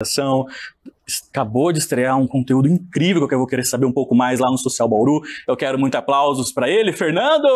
Ação. Acabou de estrear um conteúdo incrível que eu vou querer saber um pouco mais lá no Social Bauru. Eu quero muitos aplausos para ele, Fernando!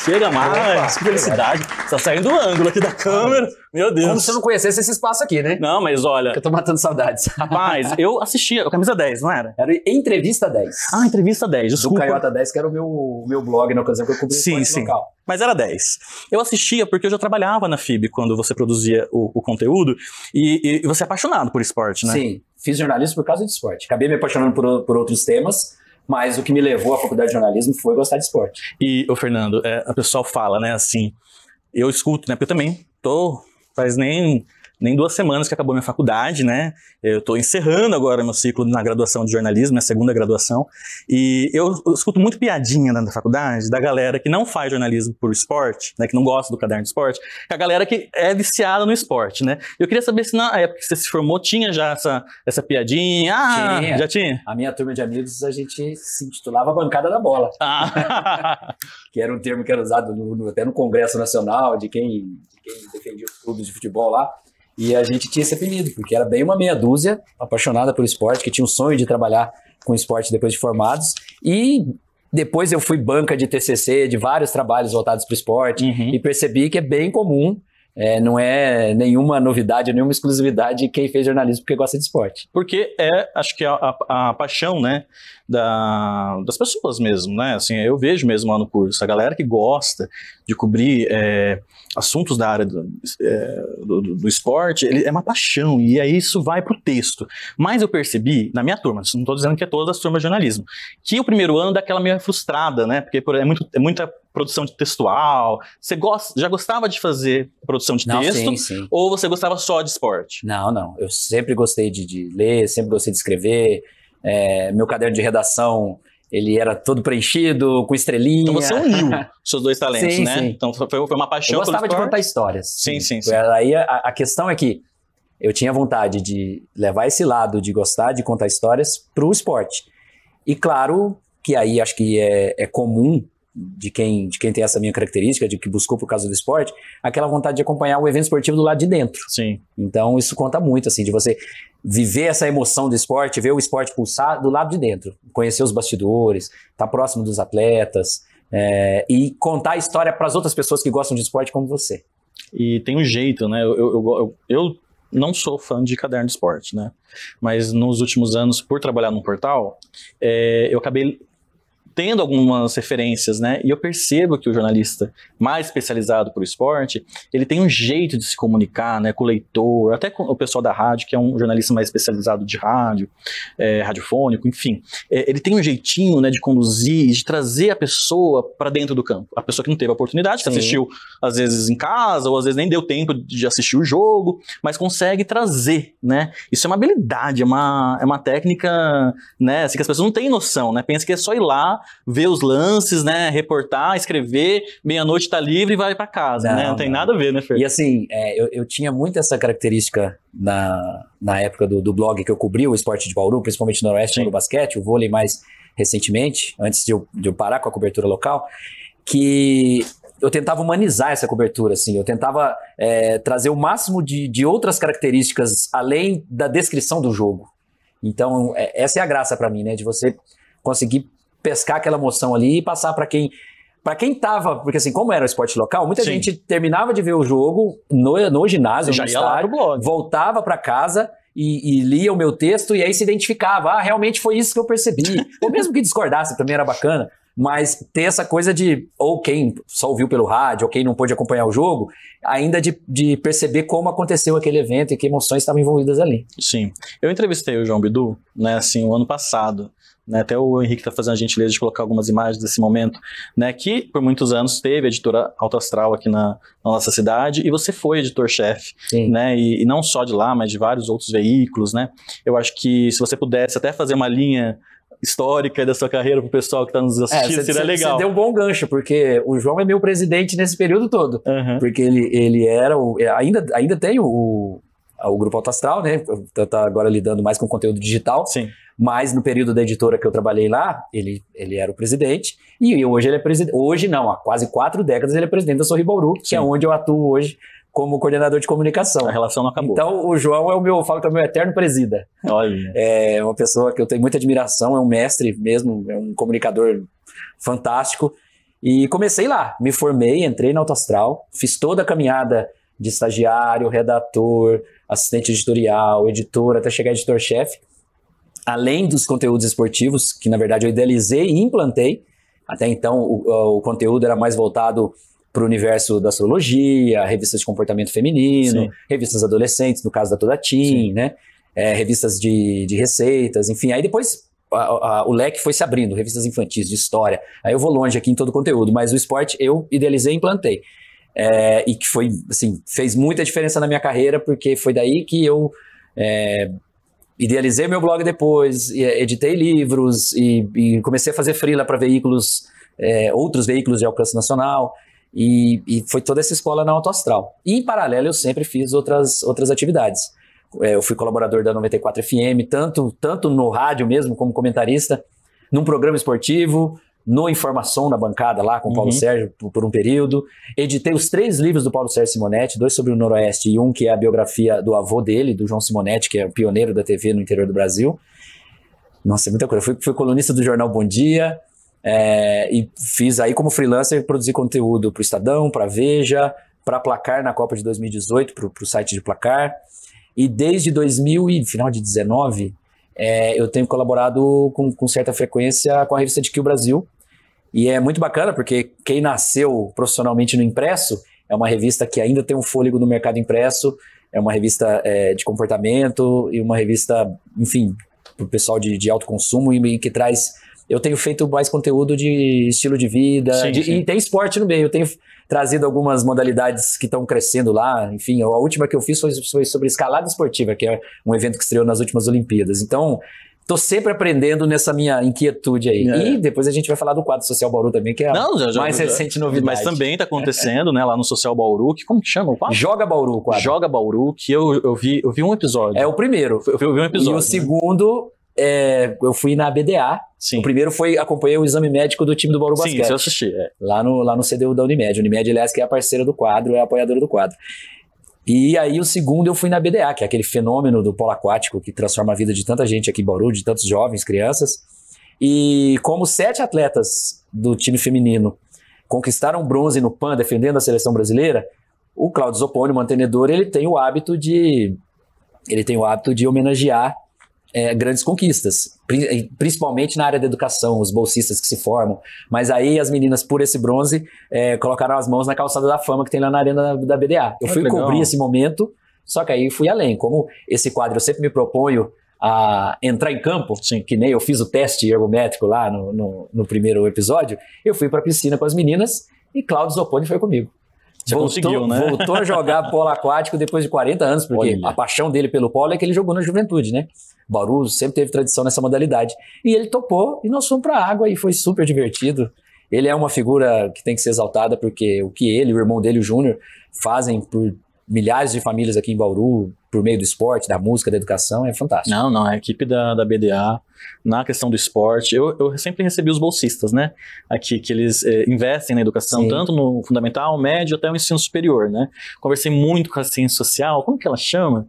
Chega mais, que felicidade. Está saindo do ângulo aqui da câmera. Meu Deus. Como se eu não conhecesse esse espaço aqui, né? Não, mas olha... Eu tô matando saudades. Rapaz, eu assistia, Camisa 10, não era? Era Entrevista 10. Ah, Entrevista 10, desculpa. Do Canhota 10, que era o meu blog na ocasião que eu cobri o esporte local. Mas era 10. Eu assistia porque eu já trabalhava na FIB quando você produzia o conteúdo e você é apaixonado por esporte, né? Sim, fiz jornalismo por causa de esporte. Acabei me apaixonando por outros temas, mas o que me levou à faculdade de jornalismo foi gostar de esporte. E, ô Fernando, a pessoa fala, né, assim, eu escuto, né, porque eu também faz nem 2 semanas que acabou minha faculdade, né? Eu estou encerrando agora meu ciclo na graduação de jornalismo, minha segunda graduação, e eu escuto muito piadinha na faculdade da galera que não faz jornalismo por esporte, né? Que não gosta do caderno de esporte, que a galera que é viciada no esporte, né? Eu queria saber se na época que você se formou tinha já essa piadinha. Ah, tinha. Já tinha? A minha turma de amigos, a gente se intitulava Bancada da Bola. Ah. Que era um termo que era usado até no Congresso Nacional, de quem defendia os clubes de futebol lá. E a gente tinha esse apelido, porque era bem uma meia dúzia apaixonada por esporte, que tinha um sonho de trabalhar com esporte depois de formados. E depois eu fui banca de TCC, de vários trabalhos voltados para o esporte, e percebi que é bem comum, não é nenhuma novidade, nenhuma exclusividade de quem fez jornalismo porque gosta de esporte. Porque acho que a paixão, né, das pessoas mesmo, né, assim, eu vejo mesmo lá no curso, a galera que gosta de cobrir assuntos da área do esporte, é uma paixão, e aí isso vai pro texto. Mas eu percebi, na minha turma, não estou dizendo que é todas as turmas de jornalismo, que o primeiro ano dá aquela meio frustrada, né, porque é muita produção de textual. Você já gostava de fazer produção de texto? Sim. Ou você gostava só de esporte? Não. Eu sempre gostei de ler, sempre gostei de escrever. Meu caderno de redação, ele era todo preenchido, com estrelinha. Então você uniu seus dois talentos, sim, né? Sim. Então foi uma paixão pelo esporte. Eu gostava de contar histórias. Sim. Aí a questão é que eu tinha vontade de levar esse lado de gostar de contar histórias para o esporte. E claro que aí acho que é comum de quem tem essa minha característica, de que buscou por causa do esporte, aquela vontade de acompanhar o evento esportivo do lado de dentro. Sim. Então isso conta muito, assim, de você viver essa emoção do esporte, ver o esporte pulsar do lado de dentro, conhecer os bastidores, estar próximo dos atletas, e contar a história para as outras pessoas que gostam de esporte como você. E tem um jeito, né? Eu não sou fã de caderno de esporte, né? Mas nos últimos anos, por trabalhar num portal, eu acabei tendo algumas referências, né? E eu percebo que o jornalista mais especializado por esporte, ele tem um jeito de se comunicar, né? Com o leitor, até com o pessoal da rádio, que é um jornalista mais especializado de rádio, radiofônico, enfim. Ele tem um jeitinho, né, de conduzir, de trazer a pessoa para dentro do campo. A pessoa que não teve a oportunidade, que assistiu às vezes em casa, ou às vezes nem deu tempo de assistir o jogo, mas consegue trazer, né? Isso é uma habilidade, é uma técnica, né? Assim, que as pessoas não têm noção, né? Pensa que é só ir lá, ver os lances, né, reportar, escrever, meia-noite tá livre e vai para casa, né? Não tem nada a ver, né, Fer? E assim, eu tinha muito essa característica na época do blog que eu cobri o esporte de Bauru, principalmente no Noroeste, no basquete, o vôlei mais recentemente, antes de eu parar com a cobertura local, que eu tentava humanizar essa cobertura, assim, eu tentava trazer o máximo de outras características além da descrição do jogo. Então, essa é a graça para mim, né, de você conseguir pescar aquela emoção ali e passar para quem tava, porque assim, como era o esporte local, muita gente terminava de ver o jogo no ginásio, no estádio, voltava para casa e lia o meu texto e aí se identificava, realmente foi isso que eu percebi. Ou mesmo que discordasse, também era bacana, mas ter essa coisa de, ou quem só ouviu pelo rádio, ou quem não pôde acompanhar o jogo, ainda de perceber como aconteceu aquele evento e que emoções estavam envolvidas ali. Sim. Eu entrevistei o João Bidu, né, assim, o ano passado, né, até o Henrique está fazendo a gentileza de colocar algumas imagens desse momento, né, que por muitos anos teve a editora Alto Astral aqui na nossa cidade, e você foi editor-chefe, né, e não só de lá, mas de vários outros veículos, né. Eu acho que se você pudesse até fazer uma linha histórica da sua carreira para o pessoal que está nos assistindo, seria legal. Você deu um bom gancho, porque o João é meu presidente nesse período todo, porque ele era, ainda tem o Grupo Alto Astral, né, tá agora lidando mais com conteúdo digital, mas no período da editora que eu trabalhei lá, ele era o presidente, e hoje ele é presidente, hoje não, há quase 4 décadas ele é presidente da Sorri Bauru, que é onde eu atuo hoje como coordenador de comunicação. A relação não acabou. Então, o João eu falo que é o meu eterno presida. Olha. É uma pessoa que eu tenho muita admiração, é um mestre mesmo, é um comunicador fantástico. E comecei lá, me formei, entrei na Autoastral, fiz toda a caminhada de estagiário, redator, assistente editorial, editor, até chegar a editor-chefe. Além dos conteúdos esportivos, que na verdade eu idealizei e implantei. Até então o conteúdo era mais voltado para o universo da astrologia, revistas de comportamento feminino, revistas adolescentes, no caso da Toda Teen, né? Revistas de receitas, enfim. Aí depois o leque foi se abrindo, revistas infantis, de história. Aí eu vou longe aqui em todo o conteúdo, mas o esporte eu idealizei e implantei. E que foi, assim, fez muita diferença na minha carreira, porque foi daí que eu idealizei meu blog depois, editei livros e comecei a fazer freela para veículos, outros veículos de alcance nacional. E foi toda essa escola na Autoastral. E, em paralelo, eu sempre fiz outras atividades. Eu fui colaborador da 94 FM, tanto no rádio mesmo, como comentarista, num programa esportivo, no Informação na bancada lá com o Paulo Sérgio por um período. Editei os 3 livros do Paulo Sérgio Simonetti, 2 sobre o Noroeste e um que é a biografia do avô dele, do João Simonetti, que é o pioneiro da TV no interior do Brasil. Nossa, é muita coisa. Fui colunista do jornal Bom Dia, e fiz aí como freelancer, produzir conteúdo para o Estadão, para a Veja, para Placar na Copa de 2018, para o site de Placar. E desde final de 2019, eu tenho colaborado com certa frequência com a revista GQ Brasil. E é muito bacana, porque quem nasceu profissionalmente no impresso é uma revista que ainda tem um fôlego no mercado impresso, é uma revista de comportamento e uma revista, enfim, para o pessoal de alto consumo e que traz... Eu tenho feito mais conteúdo de estilo de vida, sim. E tem esporte no meio. Eu tenho trazido algumas modalidades que estão crescendo lá. Enfim, a última que eu fiz foi sobre escalada esportiva, que é um evento que estreou nas últimas Olimpíadas. Então, estou sempre aprendendo nessa minha inquietude aí. E depois a gente vai falar do quadro Social Bauru também, que é a mais recente novidade. Mas também está acontecendo, né, lá no Social Bauru, que como que chama o quadro? Joga Bauru, o quadro. Joga Bauru, que eu vi um episódio. É o primeiro. Eu vi um episódio. E o segundo... eu fui na BDA. Sim. O primeiro acompanhei o exame médico do time do Bauru Basquete. Sim, isso eu assisti. Lá no CDU da Unimed. Unimed, aliás, que é a parceira do quadro, é a apoiadora do quadro. E aí o segundo eu fui na BDA, que é aquele fenômeno do polo aquático que transforma a vida de tanta gente aqui em Bauru, de tantos jovens, crianças. E como 7 atletas do time feminino conquistaram bronze no PAN, defendendo a seleção brasileira, o Cláudio Zopponi, o mantenedor, ele tem o hábito de homenagear grandes conquistas, principalmente na área da educação, os bolsistas que se formam. Mas aí as meninas, por esse bronze, colocaram as mãos na calçada da fama que tem lá na arena da BDA. Eu fui cobrir esse momento, só que aí fui além. Como esse quadro eu sempre me proponho a entrar em campo, que nem eu fiz o teste ergométrico lá no primeiro episódio, eu fui para a piscina com as meninas e Cláudio Zopponi foi comigo. Você conseguiu, né? Voltou a jogar polo aquático depois de 40 anos, porque a paixão dele pelo polo é que ele jogou na juventude, né? Bauru sempre teve tradição nessa modalidade. E ele topou e nós fomos para a água e foi super divertido. Ele é uma figura que tem que ser exaltada, porque o que ele, o irmão dele, o Júnior, fazem por milhares de famílias aqui em Bauru, por meio do esporte, da música, da educação, é fantástico. Não, a equipe da BDA, na questão do esporte, eu sempre recebi os bolsistas, né? Aqui, que eles investem na educação, sim, tanto no fundamental, médio, até o ensino superior, né? Conversei muito com a ciência social, como que ela chama?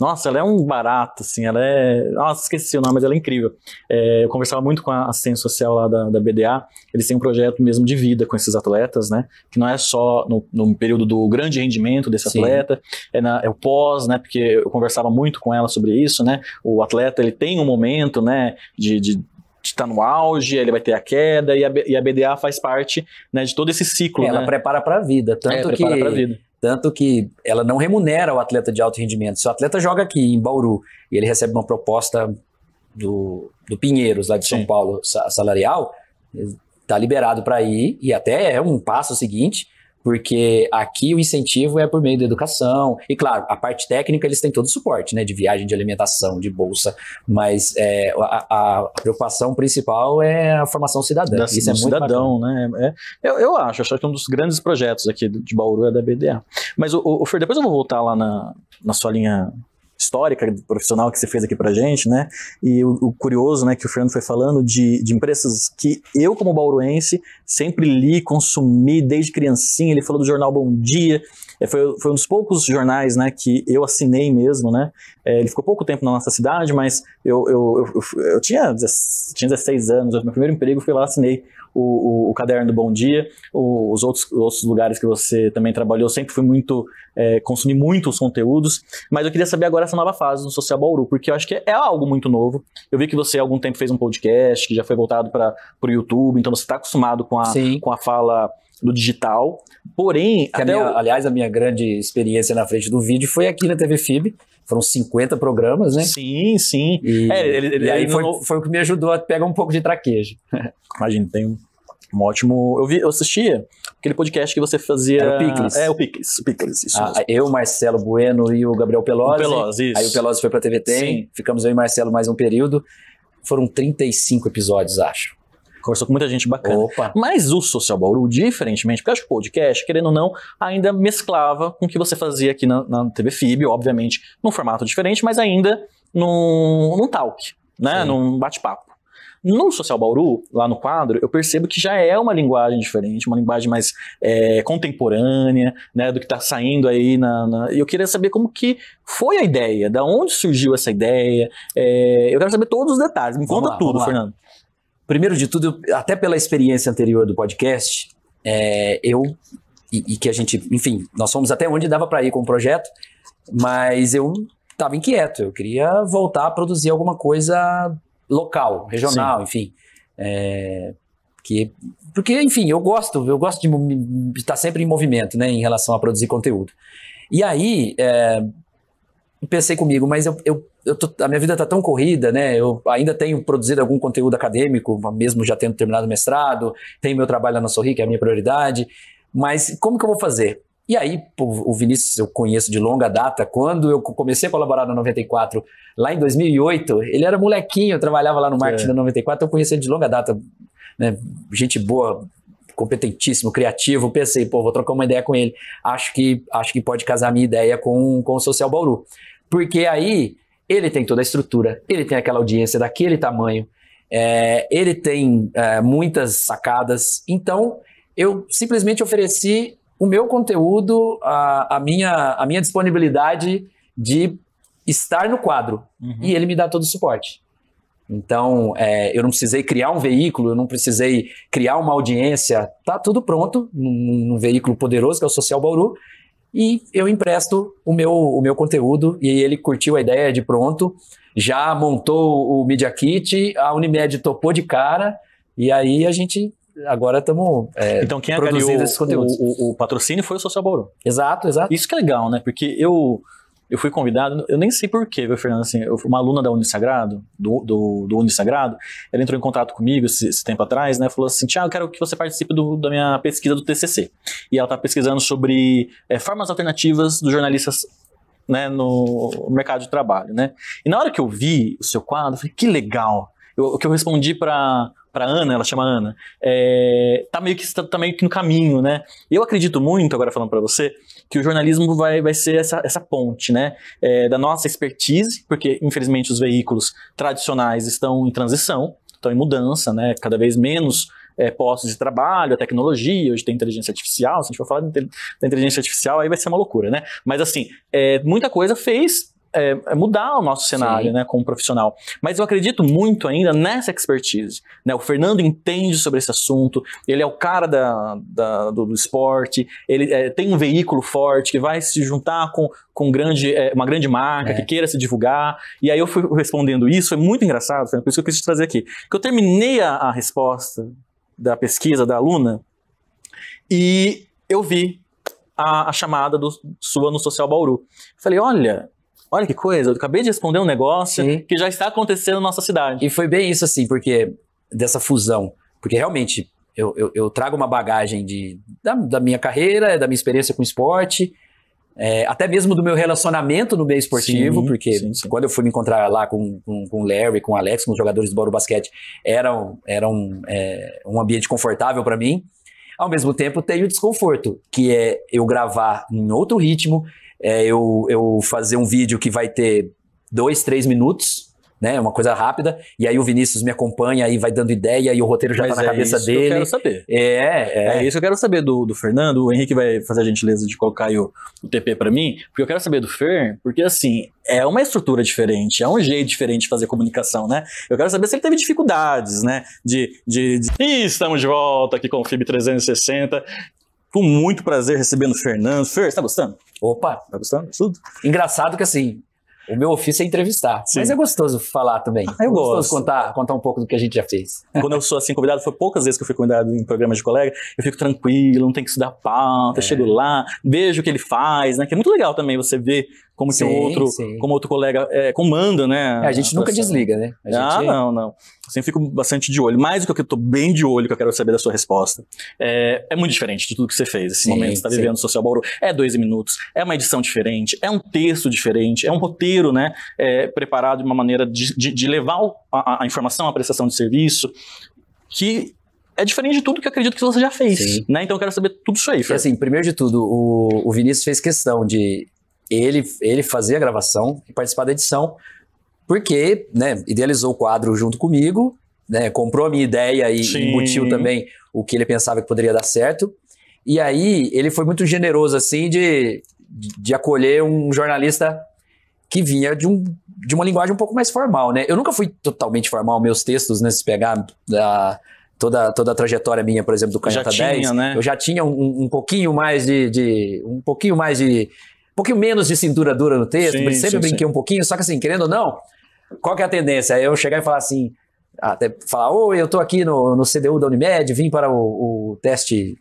Nossa, ela é um barato, assim, ela é... Nossa, esqueci o nome, mas ela é incrível. Eu conversava muito com a assistência social lá da BDA, eles têm um projeto mesmo de vida com esses atletas, né? Que não é só no período do grande rendimento desse atleta, é o pós, né? Porque eu conversava muito com ela sobre isso, né? O atleta, ele tem um momento, né? De estar no auge, ele vai ter a queda, e a BDA faz parte, né, de todo esse ciclo, ela né? prepara para a vida, prepara para a vida. Tanto que ela não remunera o atleta de alto rendimento. Se o atleta joga aqui em Bauru e ele recebe uma proposta do Pinheiros, lá de São Paulo, salarial, está liberado para ir, e até é um passo seguinte, porque aqui o incentivo é por meio da educação. E claro, a parte técnica eles têm todo o suporte, né, de viagem, de alimentação, de bolsa, mas a preocupação principal é a formação cidadã. Isso é muito cidadão, bacana, né? Eu acho que um dos grandes projetos aqui de Bauru é da BDA. Mas, Fer, depois eu vou voltar lá na sua linha histórica profissional que você fez aqui pra gente, né? E o curioso, né, que o Fernando foi falando de empresas que eu, como bauruense, sempre li, consumi desde criancinha. Ele falou do jornal Bom Dia. Foi um dos poucos jornais, né, que eu assinei mesmo, né? Ele ficou pouco tempo na nossa cidade, mas eu tinha 16 anos, meu primeiro emprego, fui lá, assinei o caderno do Bom Dia. Os outros lugares que você também trabalhou, sempre fui muito, consumi muito os conteúdos, mas eu queria saber agora essa nova fase no Social Bauru, porque eu acho que é algo muito novo. Eu vi que você há algum tempo fez um podcast, que já foi voltado para o YouTube, então você está acostumado com a fala do digital, porém... Aliás, a minha grande experiência na frente do vídeo foi aqui na TV FIB. Foram 50 programas, né? Sim, sim. E aí foi o que me ajudou a pegar um pouco de traquejo. Imagina, tem um ótimo... Eu assistia aquele podcast que você fazia... Era o Pickles. O Pickles, isso mesmo. Eu, Marcelo Bueno e o Gabriel Pelosi. O Pelosi, isso. Aí o Pelosi foi pra TV Tem, ficamos eu e Marcelo mais um período. Foram 35 episódios, acho. Conversou com muita gente bacana. Opa. Mas o Social Bauru, diferentemente, porque eu acho que o podcast, querendo ou não, ainda mesclava com o que você fazia aqui na TV FIB, obviamente, num formato diferente, mas ainda num talk, né? Sim. Num bate-papo. No Social Bauru, lá no quadro, eu percebo que já é uma linguagem diferente, uma linguagem mais contemporânea, né, do que está saindo aí E eu queria saber como que foi a ideia, da onde surgiu essa ideia. Eu quero saber todos os detalhes. Me conta tudo, Fernando. Primeiro de tudo, até pela experiência anterior do podcast, que a gente, enfim, nós fomos até onde dava para ir com o projeto, mas eu estava inquieto, eu queria voltar a produzir alguma coisa local, regional, sim, enfim. Porque, enfim, eu gosto de estar sempre em movimento, né, em relação a produzir conteúdo. E aí, pensei comigo, mas a minha vida está tão corrida, né? Eu ainda tenho produzido algum conteúdo acadêmico, mesmo já tendo terminado o mestrado, tenho meu trabalho lá na Sorri, que é a minha prioridade, mas como que eu vou fazer? E aí, o Vinícius eu conheço de longa data. Quando eu comecei a colaborar na 94, lá em 2008, ele era molequinho, eu trabalhava lá no marketing da 94, eu conheci ele de longa data, né? Gente boa, competentíssimo, criativo. Pensei, vou trocar uma ideia com ele. Acho que pode casar a minha ideia com o Social Bauru. Porque aí ele tem toda a estrutura, ele tem aquela audiência daquele tamanho, ele tem muitas sacadas. Então, eu simplesmente ofereci o meu conteúdo, a minha disponibilidade de estar no quadro. Uhum. E ele me dá todo o suporte. Então, eu não precisei criar um veículo, eu não precisei criar uma audiência. Tá tudo pronto num veículo poderoso que é o Social Bauru. E eu empresto o meu conteúdo, e ele curtiu a ideia de pronto, já montou o Media Kit, a Unimed topou de cara, e aí a gente agora estamos então quem produzindo esses conteúdos. O patrocínio foi o Social Bauru. Exato. Isso que é legal, né? Porque eu fui convidado, eu nem sei porquê, viu, Fernando? Assim, uma aluna da Unisagrado, do Unisagrado, ela entrou em contato comigo esse tempo atrás, né? Falou assim: Tiago, eu quero que você participe da minha pesquisa do TCC. E ela está pesquisando sobre formas alternativas dos jornalistas, né, no mercado de trabalho, né? E na hora que eu vi o seu quadro, eu falei: que legal! O que eu respondi para Ana, ela chama Ana, tá meio que no caminho, né? Eu acredito muito, agora falando para você, que o jornalismo vai ser essa ponte, né? Da nossa expertise, porque infelizmente os veículos tradicionais estão em transição, estão em mudança, né? Cada vez menos postos de trabalho, a tecnologia, hoje tem inteligência artificial. Se a gente for falar da inteligência artificial, aí vai ser uma loucura, né? Mas assim, muita coisa fez mudar o nosso cenário, né, como profissional. Mas eu acredito muito ainda nessa expertise, né? O Fernando entende sobre esse assunto, ele é o cara do esporte, ele tem um veículo forte que vai se juntar com uma grande marca que queira se divulgar. E aí eu fui respondendo isso, foi muito engraçado, Fernando, por isso que eu quis te trazer aqui. Que eu terminei a resposta da pesquisa da aluna e eu vi a chamada sua no Social Bauru. Falei: olha que coisa, eu acabei de responder um negócio que já está acontecendo na nossa cidade. E foi bem isso, assim, porque dessa fusão, porque realmente eu trago uma bagagem da minha carreira, da minha experiência com esporte, até mesmo do meu relacionamento no meio esportivo, porque quando eu fui me encontrar lá com o Larry, com o Alex, com os jogadores do Bauru Basquete, era um ambiente confortável para mim. Ao mesmo tempo, tem o desconforto, que é eu gravar em outro ritmo, eu fazer um vídeo que vai ter 2, 3 minutos, né? Uma coisa rápida, e aí o Vinícius me acompanha, aí vai dando ideia, e o roteiro já tá na cabeça dele. Eu quero saber. É isso que eu quero saber do Fernando. O Henrique vai fazer a gentileza de colocar aí o TP pra mim, porque eu quero saber do Fer, porque assim, é uma estrutura diferente, é um jeito diferente de fazer comunicação, né? Eu quero saber se ele teve dificuldades, né? E estamos de volta aqui com o FIB 360. Com muito prazer recebendo o Fernando. Fer, você tá gostando? Opa! Tá gostando? Tudo? Engraçado que assim, o meu ofício é entrevistar, Sim. mas é gostoso falar também. Eu gostoso gosto. contar um pouco do que a gente já fez. Quando eu sou assim convidado, foi poucas vezes que eu fui convidado em programas de colega, eu fico tranquilo, não tenho que estudar pauta, chego lá, vejo o que ele faz, né? Que é muito legal também você ver como que como outro colega comanda, né? A gente nunca desliga, né? Não. Sempre fico bastante de olho. Mais do que eu tô bem de olho, que eu quero saber da sua resposta. É muito diferente de tudo que você fez. Esse momento que você tá vivendo no Social Bauru. É 12 minutos, é uma edição diferente, é um texto diferente, é um roteiro, né? Preparado de uma maneira de levar a informação, a prestação de serviço, que é diferente de tudo que eu acredito que você já fez, né? Então eu quero saber tudo isso aí, Fer. E assim, primeiro de tudo, o Vinícius fez questão de ele fazer a gravação e participar da edição, porque, né, idealizou o quadro junto comigo, né, comprou a minha ideia e embutiu também o que ele pensava que poderia dar certo. E aí ele foi muito generoso, assim, de acolher um jornalista que vinha de uma linguagem um pouco mais formal, né? Eu nunca fui totalmente formal, meus textos, né, se pegar toda a trajetória minha, por exemplo, do Canhota 10, né? Eu já tinha um pouquinho mais um pouquinho menos de cintura dura no texto, sempre brinquei um pouquinho, só que assim, querendo ou não, qual que é a tendência? Eu chegar e falar assim, até falar, oi, eu tô aqui no CDU da Unimed, vim para o teste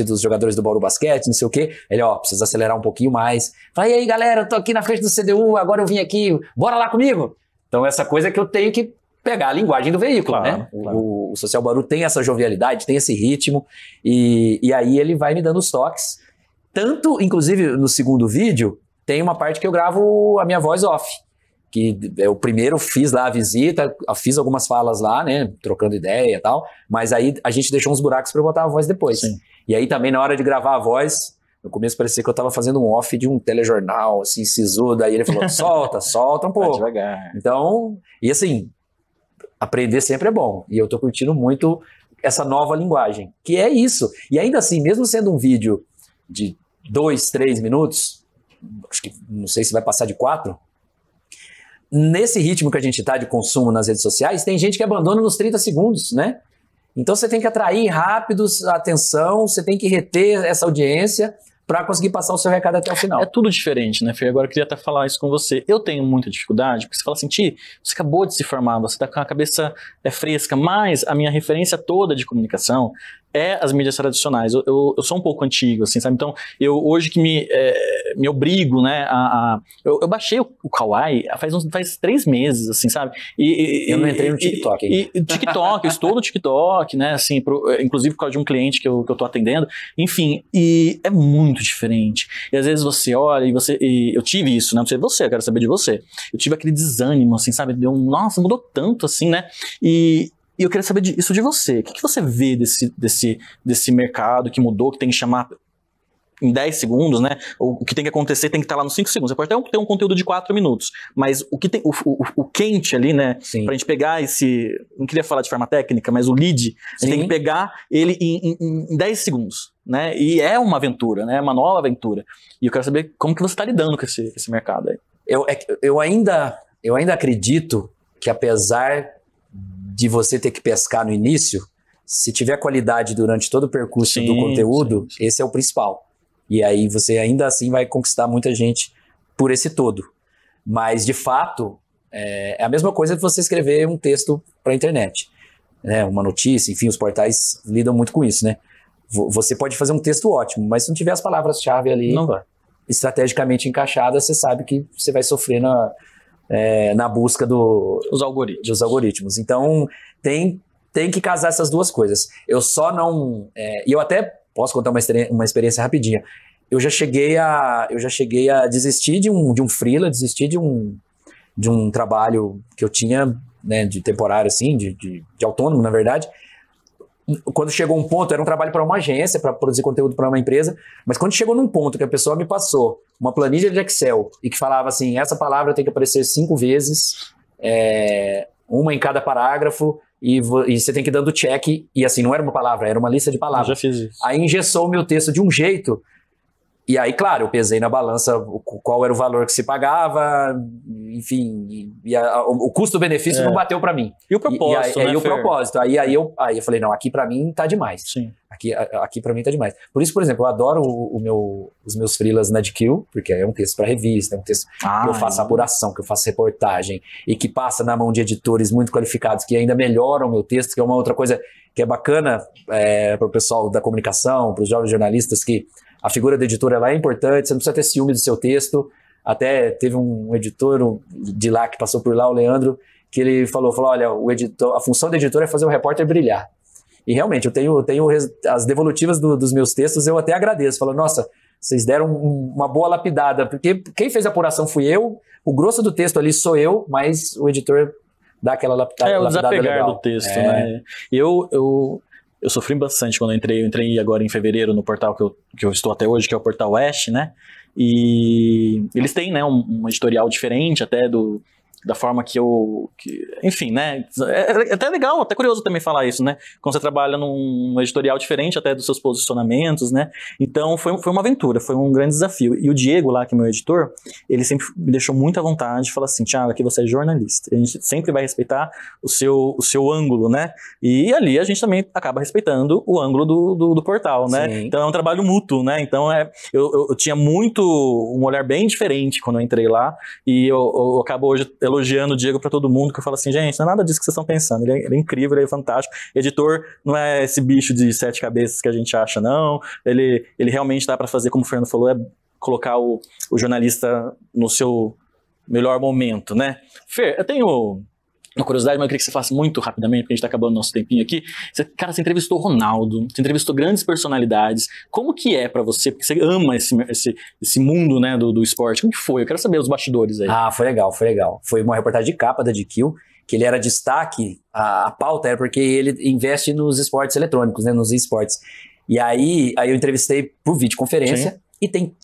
dos jogadores do Bauru Basquete, não sei o quê. Ele, precisa acelerar um pouquinho mais. Fala, e aí, galera, eu tô aqui na frente do CDU, agora eu vim aqui, bora lá comigo? Então essa coisa é que eu tenho que pegar a linguagem do veículo, né? Claro. O Social Bauru tem essa jovialidade, tem esse ritmo, e aí ele vai me dando os toques. Tanto, inclusive, no segundo vídeo, tem uma parte que eu gravo a minha voz off. Que eu primeiro fiz lá a visita, fiz algumas falas lá, né? Trocando ideia e tal. Mas aí a gente deixou uns buracos pra eu botar a voz depois. Sim. E aí também, na hora de gravar a voz, no começo parecia que eu tava fazendo um off de um telejornal, assim, sisudo. Aí ele falou, solta um pouco. Vai devagar. Então, e assim, aprender sempre é bom. E eu tô curtindo muito essa nova linguagem, que é isso. E ainda assim, mesmo sendo um vídeo de 2, 3 minutos, acho que não sei se vai passar de 4, nesse ritmo que a gente tá de consumo nas redes sociais, tem gente que abandona nos 30 segundos, né? Então você tem que atrair rápido a atenção, você tem que reter essa audiência para conseguir passar o seu recado até o final. É tudo diferente, né, Fê? Agora eu queria até falar isso com você. Eu tenho muita dificuldade, porque você fala assim, Ti, você acabou de se formar, você tá com a cabeça fresca, mas a minha referência toda de comunicação é as mídias tradicionais. Eu sou um pouco antigo, assim, sabe? Então, eu hoje que me obrigo, né, eu baixei o Kawaii faz 3 meses, assim, sabe? Eu não entrei no TikTok ainda. TikTok, eu estou no TikTok, né, assim, inclusive por causa de um cliente que eu tô atendendo. Enfim, e é muito diferente. E às vezes você olha e eu tive isso, né? Não sei você, eu quero saber de você. Eu tive aquele desânimo, assim, sabe? Nossa, mudou tanto, assim, né? E eu queria saber isso de você. O que você vê desse mercado que mudou, que tem que chamar em 10 segundos, né? O que tem que acontecer tem que estar lá nos 5 segundos. Você pode até ter um conteúdo de 4 minutos, mas o que tem, o quente ali, né? Sim. Pra gente pegar não queria falar de forma técnica, mas o lead, a gente tem que pegar ele em 10 segundos, né? E é uma aventura, né? Uma nova aventura. E eu quero saber como que você está lidando com esse mercado aí. Eu ainda acredito que, apesar de você ter que pescar no início, se tiver qualidade durante todo o percurso do conteúdo, esse é o principal. E aí você ainda assim vai conquistar muita gente por esse todo. Mas, de fato, é a mesma coisa que você escrever um texto para a internet, né? Uma notícia, enfim, os portais lidam muito com isso, né? Você pode fazer um texto ótimo, mas se não tiver as palavras-chave ali estrategicamente encaixadas, você sabe que você vai sofrer na busca dos algoritmos. Então, tem que casar essas duas coisas. Eu só não... e eu até posso contar uma experiência rapidinha. Eu já cheguei a desistir de um freela, desistir de um trabalho que eu tinha, né, de temporário, assim, de autônomo, na verdade, quando chegou um ponto, era um trabalho para uma agência, para produzir conteúdo para uma empresa, mas quando chegou num ponto que a pessoa me passou uma planilha de Excel e que falava assim, essa palavra tem que aparecer 5 vezes, uma em cada parágrafo, e você tem que ir dando check, e assim, não era uma palavra, era uma lista de palavras. Eu já fiz isso. Aí engessou o meu texto de um jeito, e aí, claro, eu pesei na balança qual era o valor que se pagava, enfim, o custo-benefício não bateu para mim. E o propósito, o propósito. Aí eu falei, não, aqui para mim tá demais. Sim. Aqui para mim tá demais. Por isso, por exemplo, eu adoro os meus freelas na GQ, porque é um texto para revista, é um texto que eu faço apuração, que eu faço reportagem, e que passa na mão de editores muito qualificados, que ainda melhoram o meu texto, que é uma outra coisa que é bacana para o pessoal da comunicação, para os jovens jornalistas, que a figura do editor ela é importante, você não precisa ter ciúme do seu texto. Até teve um editor de lá que passou por lá, o Leandro, que ele falou, olha, a função do editor é fazer o repórter brilhar. E realmente, eu tenho as devolutivas dos meus textos, eu até agradeço. Falo, nossa, vocês deram uma boa lapidada, porque quem fez a apuração fui eu, o grosso do texto ali sou eu, mas o editor dá aquela lapidada o desapegar legal. do texto, né? Eu sofri bastante quando eu entrei agora em fevereiro no portal que eu estou até hoje, que é o Portal Oeste, né? E eles têm, né, um editorial diferente até da forma enfim, né, é até legal, até curioso também falar isso, né, quando você trabalha num editorial diferente até dos seus posicionamentos, né, então foi uma aventura, foi um grande desafio, e o Diego lá, que é meu editor, ele sempre me deixou muito à vontade, falou assim, Thiago, aqui você é jornalista, a gente sempre vai respeitar o seu ângulo, né, e ali a gente também acaba respeitando o ângulo do portal, né, Sim. Então é um trabalho mútuo, né, então eu tinha um olhar bem diferente quando eu entrei lá, e eu acabo hoje elogiando o Diego pra todo mundo, que eu falo assim, gente, não é nada disso que vocês estão pensando, ele é incrível, ele é fantástico, editor não é esse bicho de 7 cabeças que a gente acha, não, ele realmente dá pra fazer, como o Fernando falou, é colocar o jornalista no seu melhor momento, né? Fer, eu tenho uma curiosidade, mas eu queria que você faça muito rapidamente, porque a gente tá acabando o nosso tempinho aqui. Você entrevistou o Ronaldo, você entrevistou grandes personalidades. Como que é pra você? Porque você ama esse mundo, né, do esporte. Como que foi? Eu quero saber os bastidores aí. Foi legal. Foi uma reportagem de capa da GQ, que ele era destaque, a pauta era porque ele investe nos esportes eletrônicos, né, nos esportes. E aí eu entrevistei por videoconferência. Sim. E tem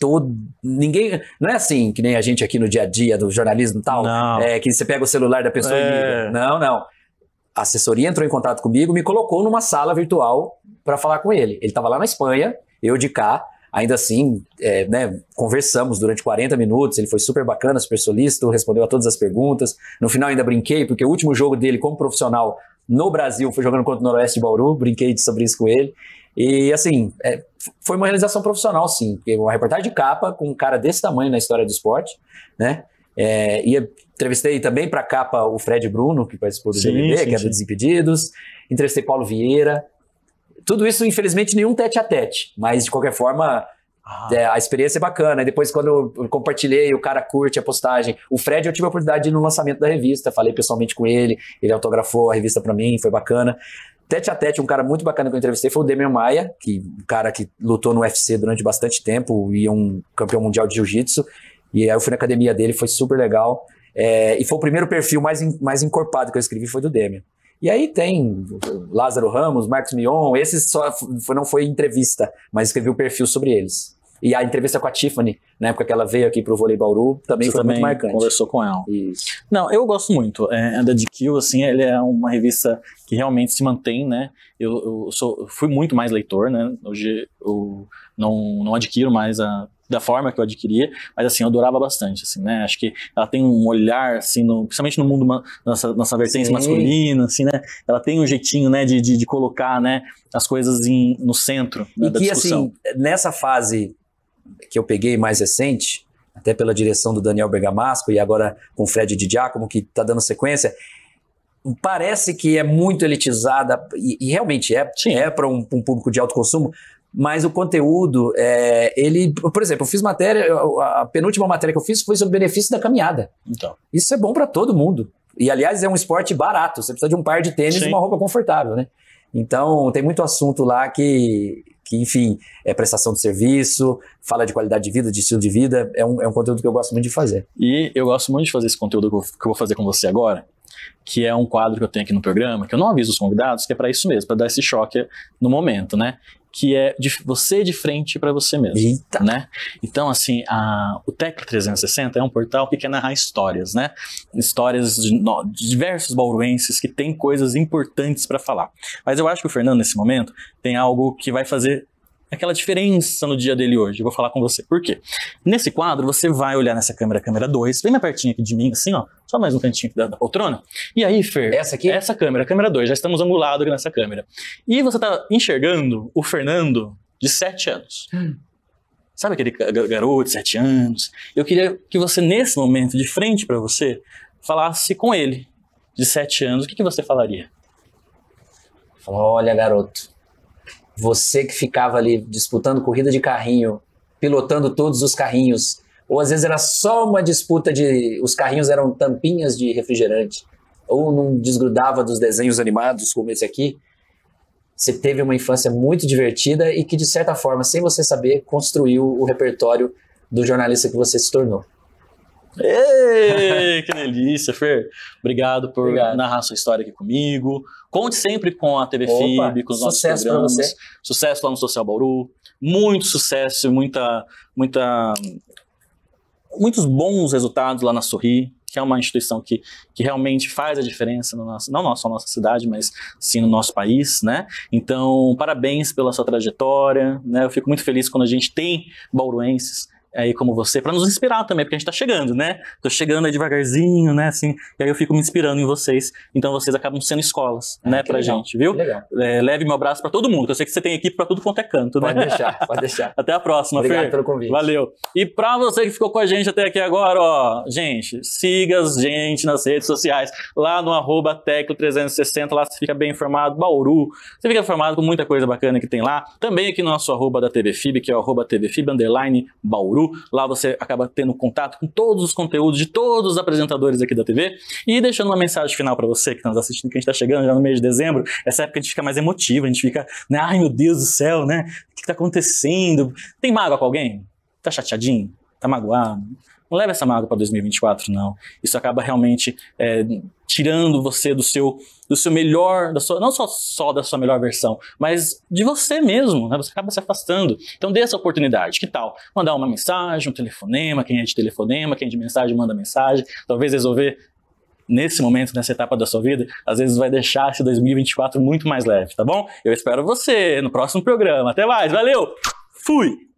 ninguém, não é assim que nem a gente aqui no dia a dia do jornalismo e tal, que você pega o celular da pessoa e liga. Não. A assessoria entrou em contato comigo, me colocou numa sala virtual para falar com ele. Ele estava lá na Espanha, eu de cá, ainda assim, né, conversamos durante 40 minutos, ele foi super bacana, super solícito, respondeu a todas as perguntas. No final ainda brinquei, porque o último jogo dele como profissional no Brasil foi jogando contra o Noroeste de Bauru, brinquei sobre isso com ele. E assim, foi uma realização profissional, sim. Uma reportagem de capa com um cara desse tamanho na história do esporte, né? E entrevistei também para a capa o Fred Bruno, que participou do BBB, que é do Desimpedidos. Entrevistei Paulo Vieira. Tudo isso, infelizmente, nenhum tete-a-tete. Mas, de qualquer forma, a experiência é bacana. E depois, quando eu compartilhei, o cara curte a postagem. O Fred, eu tive a oportunidade de ir no lançamento da revista. Falei pessoalmente com ele. Ele autografou a revista para mim, foi bacana. Tete-a-tete, um cara muito bacana que eu entrevistei foi o Demian Maia, um cara que lutou no UFC durante bastante tempo e é um campeão mundial de jiu-jitsu. E aí eu fui na academia dele, foi super legal. E foi o primeiro perfil mais encorpado que eu escrevi, foi do Demian. E aí tem Lázaro Ramos, Marcos Mion, esses não foi entrevista, mas escrevi o perfil sobre eles. E a entrevista com a Tiffany, na época que ela veio aqui pro Vôlei Bauru, também foi muito marcante. Conversou com ela. Isso. Não, eu gosto muito. A da GQ, assim, ele é uma revista que realmente se mantém, né? Eu fui muito mais leitor, né? Hoje eu não adquiro mais da forma que eu adquiria, mas assim, eu adorava bastante, assim, né? Acho que ela tem um olhar, assim, principalmente no mundo, nessa vertente masculina, assim, né? Ela tem um jeitinho, né, de colocar, né, as coisas no centro, né, da discussão. Assim, nessa fase que eu peguei mais recente, até pela direção do Daniel Bergamasco e agora com o Fred Di Giacomo, que tá dando sequência, parece que é muito elitizada, e realmente é para um público de alto consumo, mas o conteúdo, por exemplo, eu fiz a penúltima matéria que eu fiz foi sobre o benefício da caminhada. Então. Isso é bom para todo mundo. E, aliás, é um esporte barato, você precisa de um par de tênis e uma roupa confortável, né? Então, tem muito assunto lá que, enfim, é prestação de serviço, fala de qualidade de vida, de estilo de vida, é um conteúdo que eu gosto muito de fazer. E eu gosto muito de fazer esse conteúdo que eu vou fazer com você agora, que é um quadro que eu tenho aqui no programa, que eu não aviso os convidados, que é para isso mesmo, para dar esse choque no momento, né? Que é você de frente para você mesmo. Eita. Né? Então, assim, o Tecla 360 é um portal que quer narrar histórias, né? Histórias de diversos bauruenses que têm coisas importantes para falar. Mas eu acho que o Fernando, nesse momento, tem algo que vai fazer aquela diferença no dia dele hoje. Eu vou falar com você. Por quê? Nesse quadro, você vai olhar nessa câmera 2, bem mais pertinho aqui de mim, assim, ó, só mais um cantinho da poltrona. E aí, Fer, Essa aqui? Essa câmera 2, já estamos angulados aqui nessa câmera. E você tá enxergando o Fernando de 7 anos. Sabe aquele garoto de 7 anos? Eu queria que você, nesse momento, de frente para você, falasse com ele, de 7 anos. O que você falaria? Olha, garoto, você que ficava ali disputando corrida de carrinho, pilotando todos os carrinhos, ou às vezes era só uma disputa de... os carrinhos eram tampinhas de refrigerante, ou não desgrudava dos desenhos animados como esse aqui. Você teve uma infância muito divertida e que, de certa forma, sem você saber, construiu o repertório do jornalista que você se tornou. Ei, que delícia, Fer. Obrigado por narrar sua história aqui comigo. Conte sempre com a TV FIB, com os nossos programas. Sucesso pra você. Sucesso lá no Social Bauru. Muito sucesso, muitos bons resultados lá na Sorri, que é uma instituição que realmente faz a diferença, não só na nossa cidade, mas sim no nosso país, né? Então, parabéns pela sua trajetória, né? Eu fico muito feliz quando a gente tem bauruenses aí como você, para nos inspirar também, porque a gente tá chegando, né? Tô chegando aí devagarzinho, né? Assim, e aí eu fico me inspirando em vocês. Então vocês acabam sendo escolas, né? Pra legal, gente, viu? Legal. Leve meu abraço para todo mundo, que eu sei que você tem equipe para tudo quanto é canto, né? Pode deixar. Até a próxima, Fer. Obrigado pelo convite. Valeu. E pra você que ficou com a gente até aqui agora, ó, gente, siga a gente nas redes sociais, lá no @tecla360, lá você fica bem informado, Bauru, você fica informado com muita coisa bacana que tem lá. Também aqui no nosso @ da TV FIB, que é o @tvfib_Bauru. Lá você acaba tendo contato com todos os conteúdos de todos os apresentadores aqui da TV e deixando uma mensagem final para você que está nos assistindo, que a gente está chegando já no mês de dezembro. Essa época a gente fica mais emotivo, a gente fica, né? Ai, meu Deus do céu, né? O que está acontecendo? Tem mágoa com alguém? Tá chateadinho? Tá magoado? Não leva essa mágoa para 2024, não. Isso acaba realmente tirando você do seu melhor, não só da sua melhor versão, mas de você mesmo, né? Você acaba se afastando. Então dê essa oportunidade. Que tal? Mandar uma mensagem, um telefonema, quem é de telefonema, quem é de mensagem, manda mensagem. Talvez resolver nesse momento, nessa etapa da sua vida, às vezes vai deixar esse 2024 muito mais leve, tá bom? Eu espero você no próximo programa. Até mais, valeu! Fui!